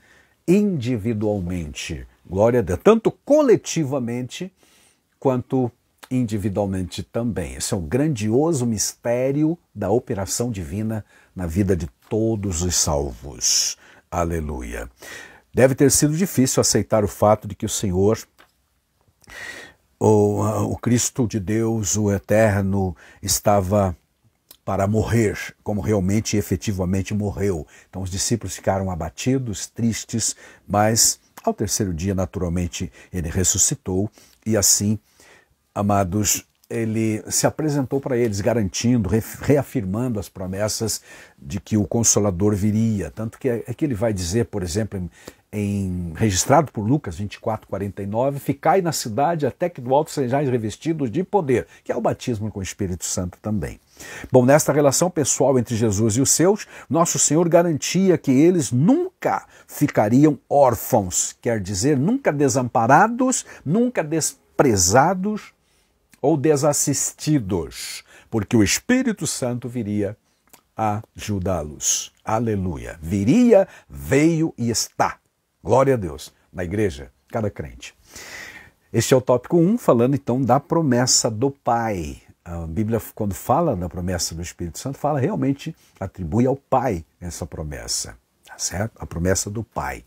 Speaker 1: individualmente. Glória a Deus, tanto coletivamente quanto individualmente também. Esse é um grandioso mistério da operação divina na vida de todos os salvos. Aleluia. Deve ter sido difícil aceitar o fato de que o Senhor, o Cristo de Deus, o Eterno, estava para morrer, como realmente e efetivamente morreu. Então os discípulos ficaram abatidos, tristes, mas ao terceiro dia, naturalmente, ele ressuscitou e assim, amados, ele se apresentou para eles, garantindo, reafirmando as promessas de que o Consolador viria. Tanto que é que ele vai dizer, por exemplo, registrado por Lucas 24:49, ficai na cidade até que do alto sejais revestidos de poder, que é o batismo com o Espírito Santo também. Bom, nesta relação pessoal entre Jesus e os seus, nosso Senhor garantia que eles nunca ficariam órfãos, quer dizer, nunca desamparados, nunca desprezados ou desassistidos, porque o Espírito Santo viria a ajudá-los. Aleluia. Viria, veio e está. Glória a Deus. Na igreja, cada crente. Este é o tópico 1, falando então da promessa do Pai. A Bíblia, quando fala da promessa do Espírito Santo, fala realmente, atribui ao Pai essa promessa. Tá certo? A promessa do Pai.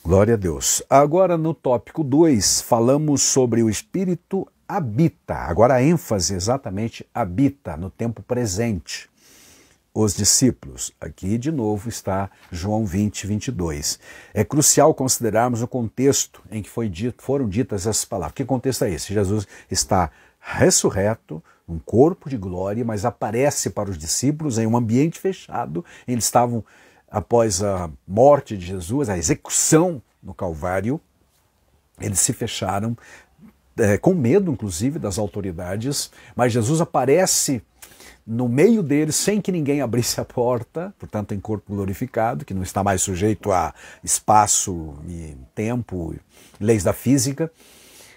Speaker 1: Glória a Deus. Agora no tópico 2, falamos sobre o Espírito habita. Agora a ênfase exatamente habita no tempo presente. Os discípulos. Aqui de novo está João 20:22. É crucial considerarmos o contexto em que foram ditas essas palavras. Que contexto é esse? Jesus está ressurreto, um corpo de glória, mas aparece para os discípulos em um ambiente fechado. Eles estavam, após a morte de Jesus, a execução no Calvário, eles se fecharam, com medo, inclusive, das autoridades, mas Jesus aparece no meio deles, sem que ninguém abrisse a porta, portanto em corpo glorificado, que não está mais sujeito a espaço e tempo, leis da física,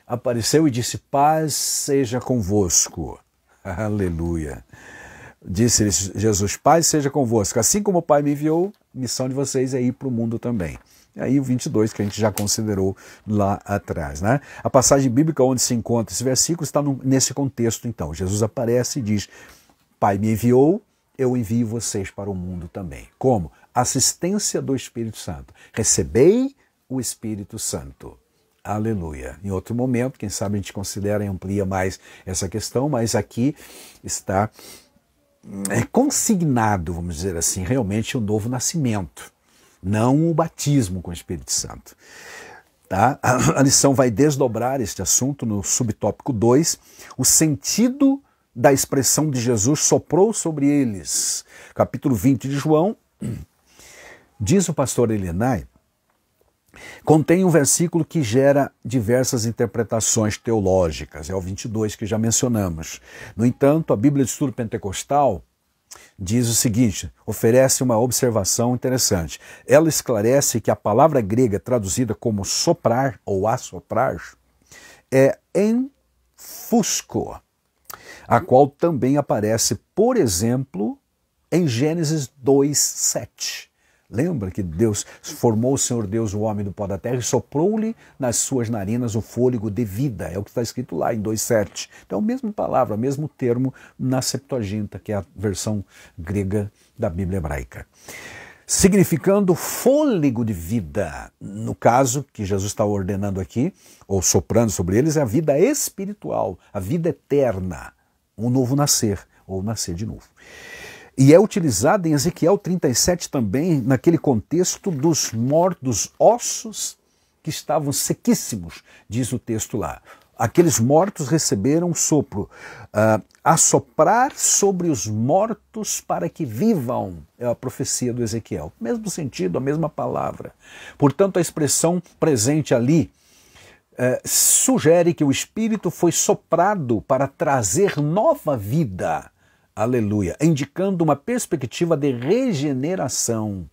Speaker 1: apareceu e disse, paz seja convosco. Aleluia. Disse Jesus, paz seja convosco. Assim como o Pai me enviou, missão de vocês é ir para o mundo também. E aí o 22, que a gente já considerou lá atrás, né? A passagem bíblica onde se encontra esse versículo está nesse contexto, então. Jesus aparece e diz, Pai me enviou, eu envio vocês para o mundo também. Como? Assistência do Espírito Santo. Recebei o Espírito Santo. Aleluia. Em outro momento, quem sabe a gente considera e amplia mais essa questão, mas aqui está consignado, vamos dizer assim, realmente o novo nascimento. Não o batismo com o Espírito Santo. Tá? A lição vai desdobrar este assunto no subtópico 2, o sentido da expressão de Jesus soprou sobre eles. Capítulo 20 de João, diz o pastor Elenay, contém um versículo que gera diversas interpretações teológicas, é o 22 que já mencionamos. No entanto, a Bíblia de Estudo Pentecostal diz o seguinte, oferece uma observação interessante. Ela esclarece que a palavra grega traduzida como soprar ou assoprar é enfusco, a qual também aparece, por exemplo, em Gênesis 2:7. Lembra que Deus formou o Senhor Deus, o homem do pó da terra, e soprou-lhe nas suas narinas o fôlego de vida. É o que está escrito lá em 2:7. Então, a mesma palavra, o mesmo termo na Septuaginta, que é a versão grega da Bíblia hebraica. Significando fôlego de vida. No caso que Jesus está ordenando aqui, ou soprando sobre eles, é a vida espiritual, a vida eterna, um novo nascer, ou nascer de novo. E é utilizada em Ezequiel 37 também, naquele contexto dos mortos, ossos que estavam sequíssimos, diz o texto lá. Aqueles mortos receberam um sopro, assoprar sobre os mortos para que vivam, é a profecia do Ezequiel. Mesmo sentido, a mesma palavra. Portanto, a expressão presente ali sugere que o Espírito foi soprado para trazer nova vida, aleluia, indicando uma perspectiva de regeneração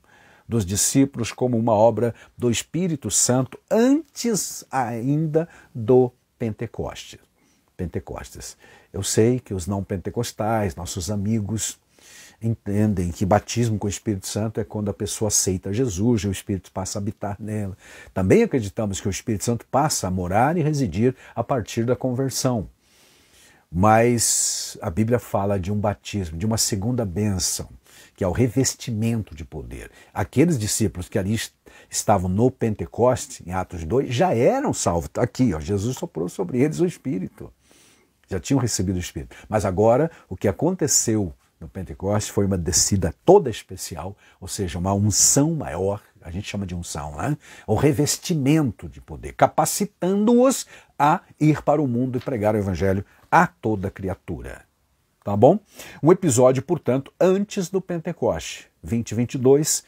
Speaker 1: dos discípulos como uma obra do Espírito Santo antes ainda do Pentecostes. Eu sei que os não pentecostais, nossos amigos, entendem que batismo com o Espírito Santo é quando a pessoa aceita Jesus e o Espírito passa a habitar nela. Também acreditamos que o Espírito Santo passa a morar e residir a partir da conversão. Mas a Bíblia fala de um batismo, de uma segunda bênção, que é o revestimento de poder. Aqueles discípulos que ali estavam no Pentecoste, em Atos 2, já eram salvos. Aqui, ó, Jesus soprou sobre eles o Espírito. já tinham recebido o Espírito. Mas agora, o que aconteceu no Pentecostes foi uma descida toda especial, ou seja, uma unção maior, a gente chama de unção, né? O revestimento de poder, capacitando-os a ir para o mundo e pregar o Evangelho a toda criatura. Tá bom? Um episódio, portanto, antes do Pentecoste, 2022,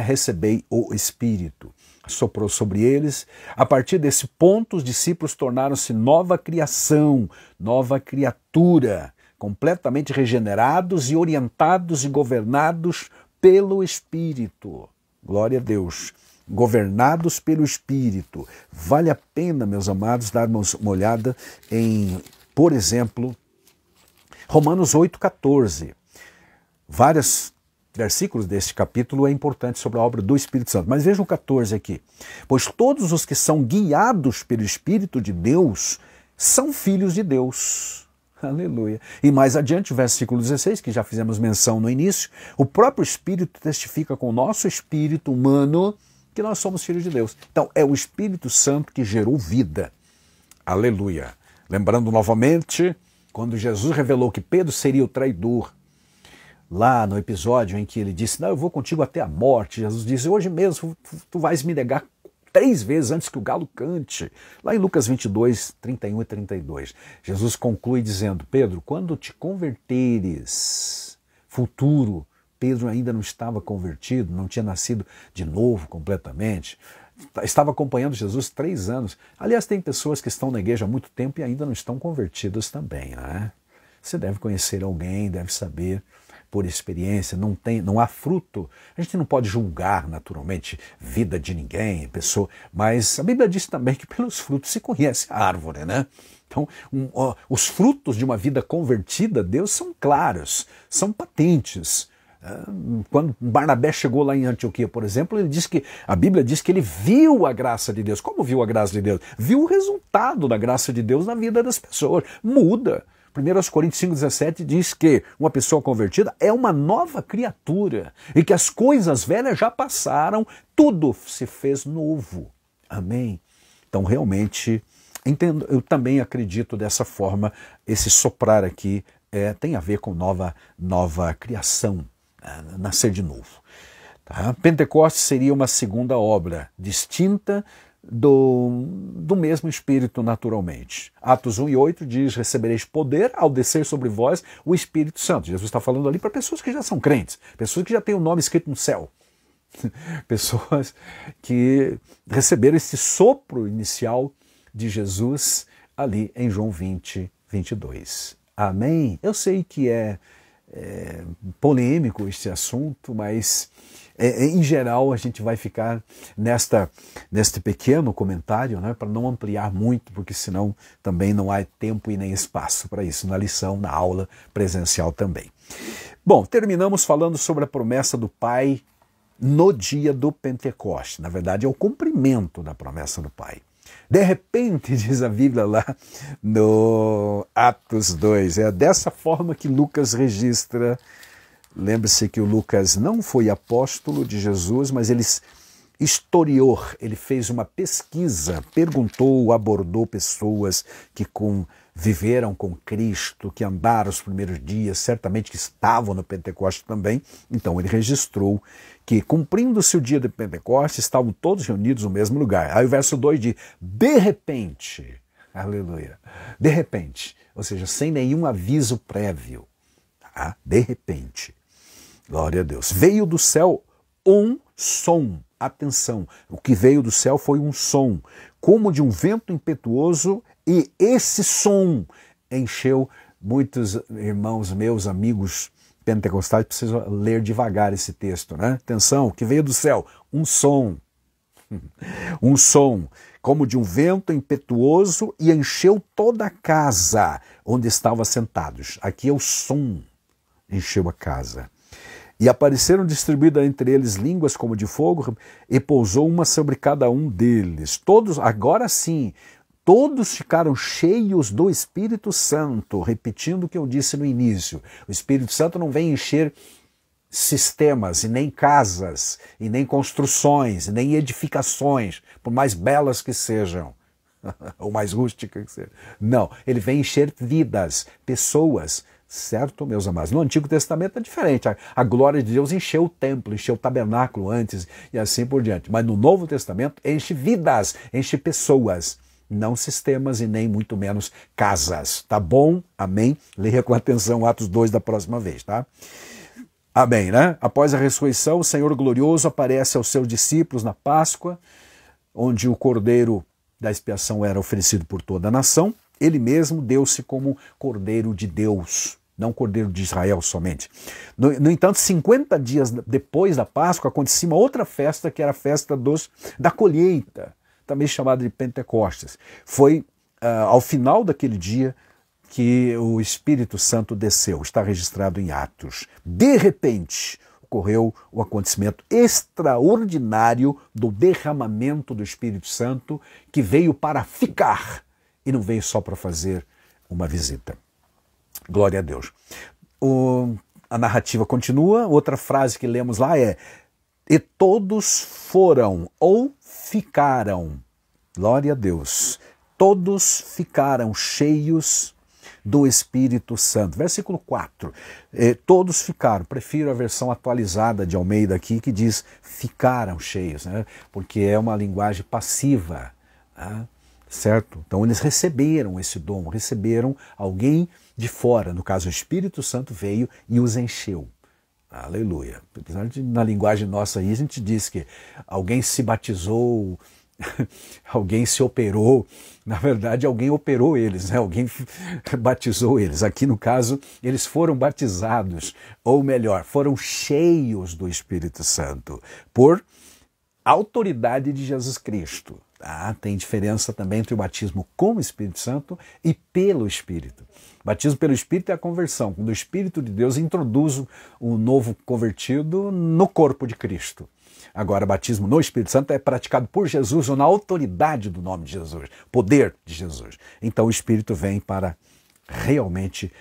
Speaker 1: recebei o Espírito. Soprou sobre eles. A partir desse ponto, os discípulos tornaram-se nova criação, nova criatura, completamente regenerados e orientados e governados pelo Espírito. Glória a Deus. Governados pelo Espírito. Vale a pena, meus amados, darmos uma olhada em, por exemplo, Romanos 8,14. Vários versículos deste capítulo é importante sobre a obra do Espírito Santo. Mas vejam o 14 aqui. Pois todos os que são guiados pelo Espírito de Deus são filhos de Deus. Aleluia. E mais adiante, o versículo 16, que já fizemos menção no início, o próprio Espírito testifica com o nosso espírito humano que nós somos filhos de Deus. Então, é o Espírito Santo que gerou vida. Aleluia. Lembrando novamente, quando Jesus revelou que Pedro seria o traidor, lá no episódio em que ele disse, não, eu vou contigo até a morte, Jesus disse, hoje mesmo tu vais me negar 3 vezes antes que o galo cante. Lá em Lucas 22, 31 e 32, Jesus conclui dizendo, Pedro, quando te converteres, futuro, Pedro ainda não estava convertido, não tinha nascido de novo completamente, estava acompanhando Jesus 3 anos. Aliás, tem pessoas que estão na igreja há muito tempo e ainda não estão convertidas também, né? Você deve conhecer alguém, deve saber por experiência, não há fruto. A gente não pode julgar naturalmente vida de ninguém, pessoa, mas a Bíblia diz também que pelos frutos se conhece a árvore, né? Então, os frutos de uma vida convertida a Deus são claros, são patentes. Quando Barnabé chegou lá em Antioquia, por exemplo, a Bíblia diz que ele viu a graça de Deus. Como viu a graça de Deus? Viu o resultado da graça de Deus na vida das pessoas. Muda. 1 Coríntios 5,17 diz que uma pessoa convertida é uma nova criatura e que as coisas velhas já passaram, tudo se fez novo. Amém? Então, realmente, entendo, eu também acredito dessa forma, esse soprar aqui tem a ver com nova criação, nascer de novo. Tá? Pentecostes seria uma segunda obra, distinta do mesmo Espírito naturalmente. Atos 1:8 diz, recebereis poder ao descer sobre vós o Espírito Santo. Jesus está falando ali para pessoas que já são crentes, pessoas que já têm o nome escrito no céu, pessoas que receberam esse sopro inicial de Jesus ali em João 20:22. Amém? Eu sei que é polêmico este assunto, mas em geral a gente vai ficar neste pequeno comentário, né, para não ampliar muito, porque senão também não há tempo e nem espaço para isso na lição, na aula presencial também. Bom, terminamos falando sobre a promessa do Pai no dia do Pentecoste. Na verdade, é o cumprimento da promessa do Pai. De repente, diz a Bíblia lá no Atos 2, é dessa forma que Lucas registra. Lembre-se que o Lucas não foi apóstolo de Jesus, mas ele historiou, ele fez uma pesquisa, perguntou, abordou pessoas que viveram com Cristo, que andaram os primeiros dias, certamente que estavam no Pentecoste também. Então ele registrou que, cumprindo-se o dia de Pentecoste, estavam todos reunidos no mesmo lugar. Aí o verso 2 diz, de repente, aleluia, de repente, ou seja, sem nenhum aviso prévio, tá? De repente, glória a Deus, veio do céu um som. Atenção, o que veio do céu foi um som, como de um vento impetuoso, e esse som encheu muitos irmãos meus, amigos pentecostais, precisam ler devagar esse texto, né? Atenção, o que veio do céu, um som, como de um vento impetuoso, e encheu toda a casa onde estavam sentados. Aqui é o som, encheu a casa. E apareceram distribuídas entre eles línguas como de fogo, e pousou uma sobre cada um deles. Todos, agora sim, todos ficaram cheios do Espírito Santo, repetindo o que eu disse no início. O Espírito Santo não vem encher sistemas, e nem casas, e nem construções, e nem edificações, por mais belas que sejam. ou mais rústica que seja. Não, ele vem encher vidas, pessoas, certo, meus amados? No Antigo Testamento é diferente. A glória de Deus encheu o templo, encheu o tabernáculo antes e assim por diante. Mas no Novo Testamento enche vidas, enche pessoas, não sistemas e nem muito menos casas. Tá bom? Amém? Leia com atenção Atos 2 da próxima vez, tá? Amém, né? Após a ressurreição, o Senhor glorioso aparece aos seus discípulos na Páscoa, onde o cordeiro da expiação era oferecido por toda a nação. Ele mesmo deu-se como cordeiro de Deus, não cordeiro de Israel somente. No entanto, 50 dias depois da Páscoa, acontecia uma outra festa, que era a festa da colheita, também chamada de Pentecostes. Foi ao final daquele dia que o Espírito Santo desceu, está registrado em Atos. De repente, ocorreu o acontecimento extraordinário do derramamento do Espírito Santo, que veio para ficar e não veio só para fazer uma visita. Glória a Deus. A narrativa continua, outra frase que lemos lá é: e todos foram ou ficaram, glória a Deus, todos ficaram cheios do Espírito Santo. Versículo 4. Todos ficaram. Prefiro a versão atualizada de Almeida aqui, que diz ficaram cheios, né? Porque é uma linguagem passiva, né? Certo? Então eles receberam esse dom, receberam alguém de fora, no caso o Espírito Santo veio e os encheu. Aleluia. Apesar de na linguagem nossa aí a gente diz que alguém se batizou, alguém se operou, na verdade alguém operou eles, né? Alguém batizou eles. Aqui no caso eles foram batizados, ou melhor, foram cheios do Espírito Santo por autoridade de Jesus Cristo. Tem diferença também entre o batismo com o Espírito Santo e pelo Espírito. O batismo pelo Espírito é a conversão, quando o Espírito de Deus introduz o novo convertido no corpo de Cristo. Agora, batismo no Espírito Santo é praticado por Jesus ou na autoridade do nome de Jesus, poder de Jesus. Então o Espírito vem para realmente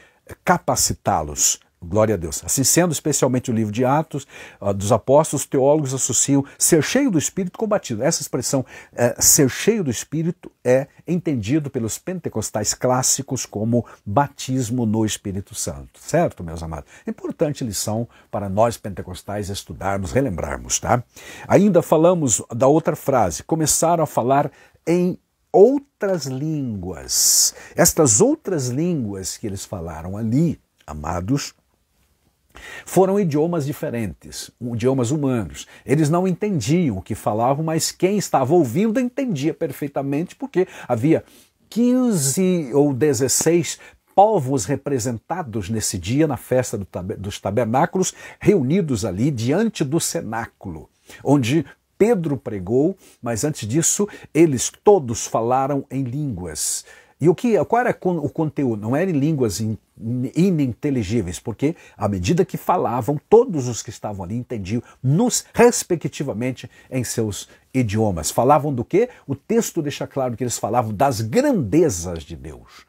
Speaker 1: capacitá-los. Glória a Deus. Assim sendo, especialmente o livro de Atos dos Apóstolos, teólogos associam ser cheio do Espírito com batismo. Essa expressão, ser cheio do Espírito, é entendido pelos pentecostais clássicos como batismo no Espírito Santo. Certo, meus amados? Importante lição para nós pentecostais estudarmos, relembrarmos, tá? Ainda falamos da outra frase, começaram a falar em outras línguas. Estas outras línguas que eles falaram ali, amados, foram idiomas diferentes, idiomas humanos. Eles não entendiam o que falavam, mas quem estava ouvindo entendia perfeitamente, porque havia 15 ou 16 povos representados nesse dia, na festa dos tabernáculos, reunidos ali diante do cenáculo, onde Pedro pregou, mas antes disso, eles todos falaram em línguas. E qual era o conteúdo? Não eram línguas ininteligíveis, porque à medida que falavam, todos os que estavam ali entendiam, respectivamente, em seus idiomas. Falavam do quê? O texto deixa claro que eles falavam das grandezas de Deus.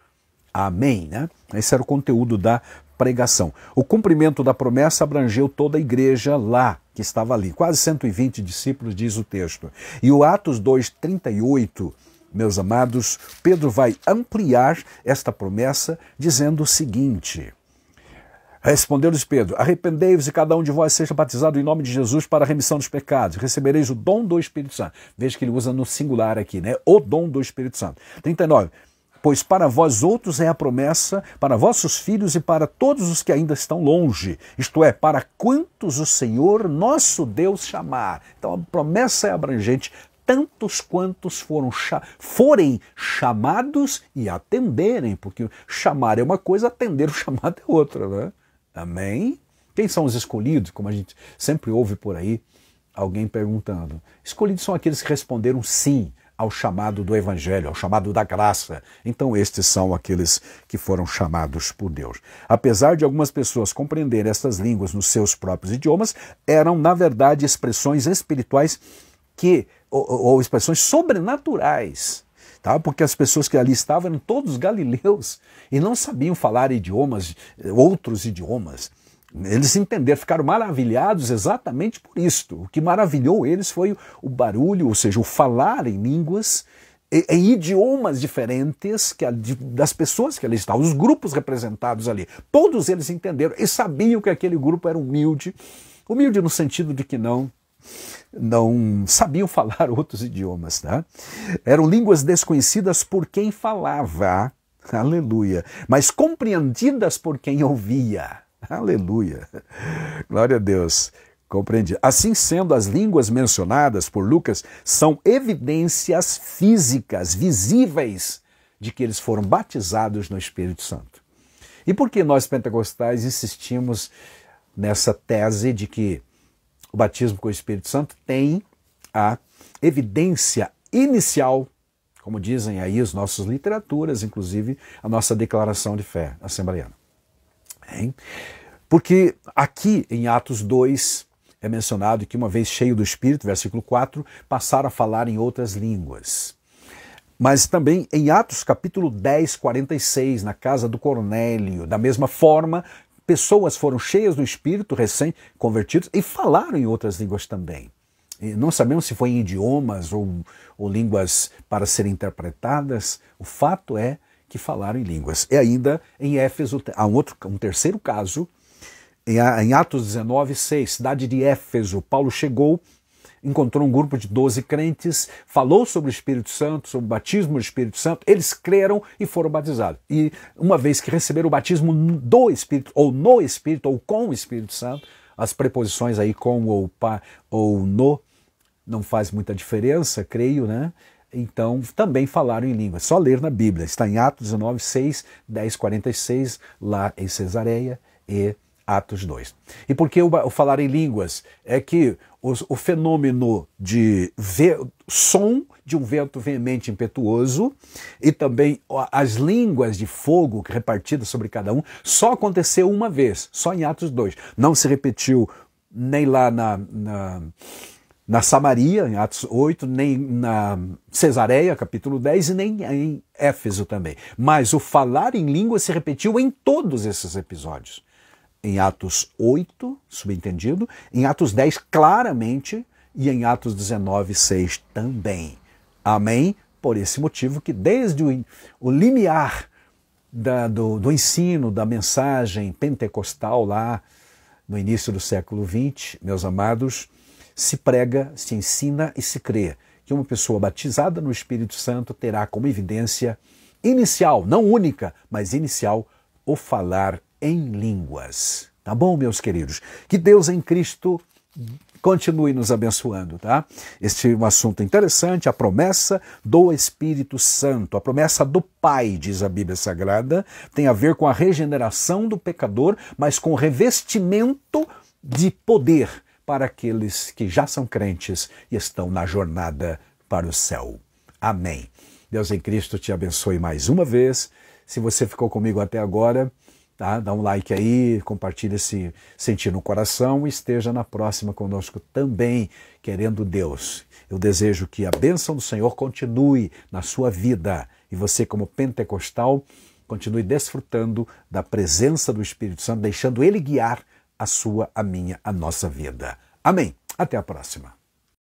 Speaker 1: Amém, né? Esse era o conteúdo da pregação. O cumprimento da promessa abrangeu toda a igreja lá, que estava ali. Quase 120 discípulos, diz o texto. E o Atos 2:38, meus amados, Pedro vai ampliar esta promessa dizendo o seguinte: respondeu-lhes Pedro: arrependei-vos e cada um de vós seja batizado em nome de Jesus para a remissão dos pecados, recebereis o dom do Espírito Santo. Veja que ele usa no singular aqui, né? O dom do Espírito Santo. 39. Pois para vós outros é a promessa, para vossos filhos e para todos os que ainda estão longe, isto é, para quantos o Senhor nosso Deus chamar. Então a promessa é abrangente, tantos quantos forem chamados e atenderem, porque chamar é uma coisa, atender o chamado é outra, né? Amém? Quem são os escolhidos? Como a gente sempre ouve por aí, alguém perguntando. Escolhidos são aqueles que responderam sim ao chamado do Evangelho, ao chamado da graça. Então estes são aqueles que foram chamados por Deus. Apesar de algumas pessoas compreenderem estas línguas nos seus próprios idiomas, eram, na verdade, expressões espirituais ou expressões sobrenaturais, tá? Porque as pessoas que ali estavam eram todos galileus e não sabiam falar outros idiomas. Eles entenderam, ficaram maravilhados exatamente por isto. O que maravilhou eles foi o barulho, ou seja, o falar em línguas em idiomas diferentes das pessoas que ali estavam, os grupos representados ali. Todos eles entenderam e sabiam que aquele grupo era humilde no sentido de que não sabiam falar outros idiomas. Tá? Eram línguas desconhecidas por quem falava, aleluia, mas compreendidas por quem ouvia, aleluia, glória a Deus. Compreendi. Assim sendo, as línguas mencionadas por Lucas são evidências físicas, visíveis, de que eles foram batizados no Espírito Santo. E por que nós pentecostais insistimos nessa tese de que o batismo com o Espírito Santo tem a evidência inicial, como dizem aí as nossas literaturas, inclusive a nossa declaração de fé assembleiana? Porque aqui em Atos 2, é mencionado que uma vez cheio do Espírito, versículo 4, passaram a falar em outras línguas. Mas também em Atos capítulo 10, 46, na casa do Cornélio, da mesma forma, pessoas foram cheias do Espírito, recém-convertidos, e falaram em outras línguas também. E não sabemos se foi em idiomas ou línguas para serem interpretadas, o fato é que falaram em línguas. E ainda em Éfeso, há um terceiro caso, em Atos 19, 6, cidade de Éfeso, Paulo chegou, encontrou um grupo de 12 crentes, falou sobre o Espírito Santo, sobre o batismo do Espírito Santo, eles creram e foram batizados. E uma vez que receberam o batismo do Espírito, ou no Espírito, ou com o Espírito Santo, as preposições aí com ou no, não faz muita diferença, creio, né? Então, também falaram em línguas. Só ler na Bíblia. Está em Atos 19, 6, 10, 46, lá em Cesareia e Atos 2. E por que o falar em línguas? É que o fenômeno de som de um vento veemente impetuoso e também as línguas de fogo repartidas sobre cada um só aconteceu uma vez, só em Atos 2. Não se repetiu nem lá na Samaria, em Atos 8, nem na Cesareia, capítulo 10, e nem em Éfeso também. Mas o falar em línguas se repetiu em todos esses episódios. Em Atos 8, subentendido, em Atos 10, claramente, e em Atos 19, 6 também. Amém? Por esse motivo que desde o limiar do ensino, da mensagem pentecostal lá no início do século XX, meus amados, se prega, se ensina e se crê que uma pessoa batizada no Espírito Santo terá como evidência inicial, não única, mas inicial, o falar em línguas. Tá bom, meus queridos? Que Deus em Cristo continue nos abençoando, tá? Este é um assunto interessante, a promessa do Espírito Santo, a promessa do Pai, diz a Bíblia Sagrada, tem a ver com a regeneração do pecador, mas com o revestimento de poder para aqueles que já são crentes e estão na jornada para o céu. Amém. Deus em Cristo te abençoe mais uma vez. Se você ficou comigo até agora, tá? Dá um like aí, compartilha esse sentir no coração e esteja na próxima conosco também, querendo Deus. Eu desejo que a bênção do Senhor continue na sua vida e você, como pentecostal, continue desfrutando da presença do Espírito Santo, deixando Ele guiar a sua, a minha, a nossa vida. Amém. Até a próxima.